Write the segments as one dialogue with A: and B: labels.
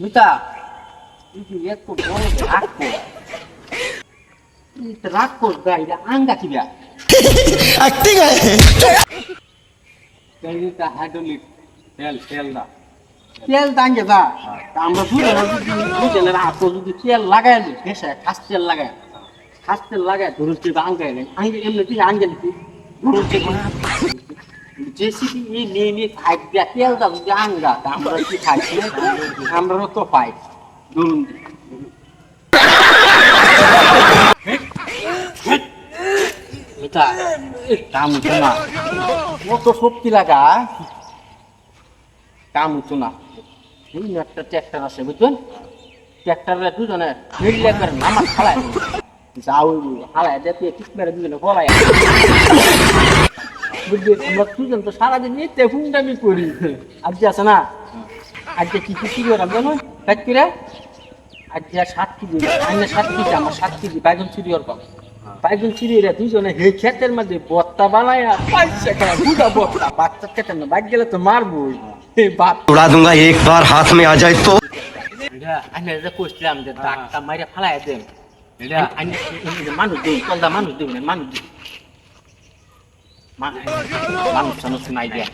A: মিতা একটু রাগ কর গাইরা আঙ্গা কিবা
B: एक्टिंग है
A: গাইরা হাইড্রোলিক তেল দা তেল দাঙ্গে দা আমরা দুজনের হাতে যদি তেল লাগাই দিই বেশি খাস তেল লাগাই ধরুন আঙ্গাই নেই আঙ্গে এমনি তুই আঙ্গে দিবি ধরুন জেসিবি এই নিয়ে ফাইট দিয়া তেল দা যদি আঙ্গা আমরা কি খাই আমরাও তো পাই ধরুন মিতা কাম হতো না কত শক্তি লাগা কাম হতো না এই একটা ট্র্যাক্টর আছে বুঝছেন ট্র্যাক্টরে দুজনে মিললে করে নামাজ খালায় যাও হালায় দেখে ঠিক মেরে দুজনে ফলায় বুঝলি আমরা দুজন তো সারাদিন নিতে হুন্ডামি করি আজকে আছে না আজকে কি কি করে জানো কাজ করে আজকে 7 কেজি আইনে 7 কেজি আমার 7 কেজি বাইগন চুরি ওর পাবো বাইগন চুরি রে দুজনে হে ক্ষেতের মধ্যে বত্তা বানায় পয়সা খায় বুড়া বত্তা বাচ্চা কেটে না বাইক গেলে তো মারবই হে বাপ
B: उड़ा दूंगा एक बार हाथ में आ जाए तो
A: এটা আইনে যে কইছিলাম যে ডাকটা মাইরা ফালায় দেন এটা আইনে মানুষ দেই কলদা মানুষ দেই না মানুষ মানুষ মানুষ নাই দেয়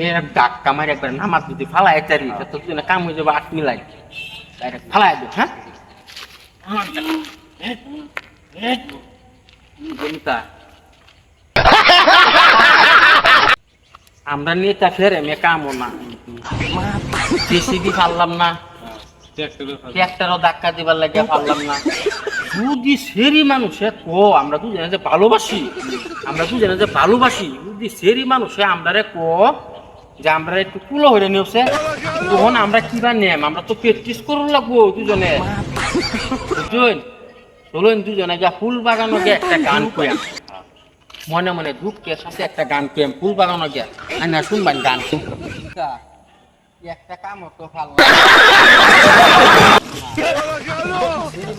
A: এর ডাকটা মাইরা একবার নামাজ যদি ফালায় তারি তো দুজনে কাম হয়ে যাবে 8 মিলাই ডাইরেক্ট ফালায় দেন হ্যাঁ আমরা নেতা ফেরে মে কামও না জেসিবি পারলাম না ট্রাক্টরও ধাক্কা দিবার লাগে পারলাম না যদি সেরি মানুষে কো আমরা দুজনে যে ভালোবাসি যদি সেরি মানুষে আমরা কো যে আমরা একটু কুলো হয়ে নিয়েছে তখন আমরা কিবা নেম আমরা তো প্র্যাকটিস করুন লাগবো দুজনে বুঝলেন চলুন দুজনে যা ফুল বাগানো গিয়ে একটা গান কয়াম মনে মনে দুঃখের সাথে একটা গান কয়াম ফুল বাগানো গিয়া না শুনবেন গান একটা কাম হতো ভালো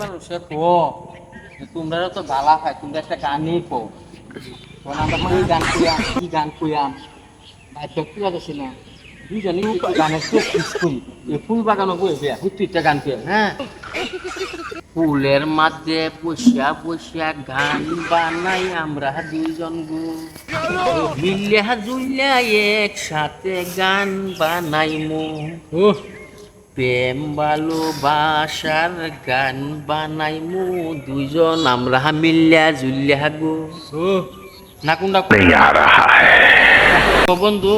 A: মানুষের কো তোমরা তো ভালা হয় তোমরা একটা গানই কো আমরা এই গান কয়াম কি গান কয়াম ভাই ব্যক্তি আছে না দুজনে গানের প্র্যাকটিস করি এই ফুল বাগানো বসে হুত্তিটা গান কয়াম হ্যাঁ ফুলের মধ্যে বসিয়া বসিয়া গান বানাই আমরা দুইজন গো মিলিয়া জুলিয়া একসাথে গান বানাইমু প্রেম ভালোবাসার গান বানাইমু দুইজন আমরা মিলিয়া জুলিয়া গো না কোনটা বন্ধু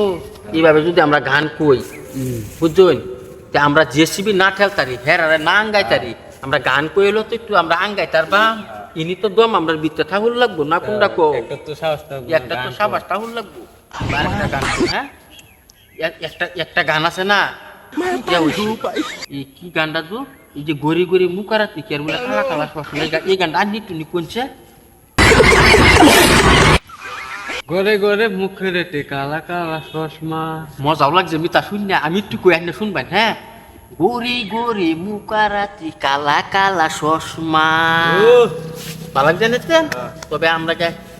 A: এইভাবে যদি আমরা গান কই বুঝছেন আমরা জেসিবি না ঠেলতারি হেরারে না আঙ্গাইতারি আমরা গান কইলো তো একটু আমরা আঙ্গাই তার বা ইনি তো দম আমরা বিতে ঠাকুর লাগবো না কোনটা কো একটা তো সাবাস ঠাকুর লাগবো আরেকটা গান হ্যাঁ একটা গান আছে না এই কি গানটা তো এই যে গরি গরি মুখারাতি কি আর বলে কালা কালা শ্বাস এই গানটা আর নিটুনি কোনছে
C: গরে গরে মুখে রেটে কালা কালা চশমা
A: মজাও লাগছে মিতা শুন না আমি একটু কই না শুনবেন হ্যাঁ গরি গরি মুখারাতি কালা কালা চশমা ভালো জানেন তবে আমরা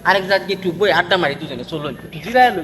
A: আরেক জায়গায় একটু বই আড্ডা মারি দুজনে চলুন জিরাইলো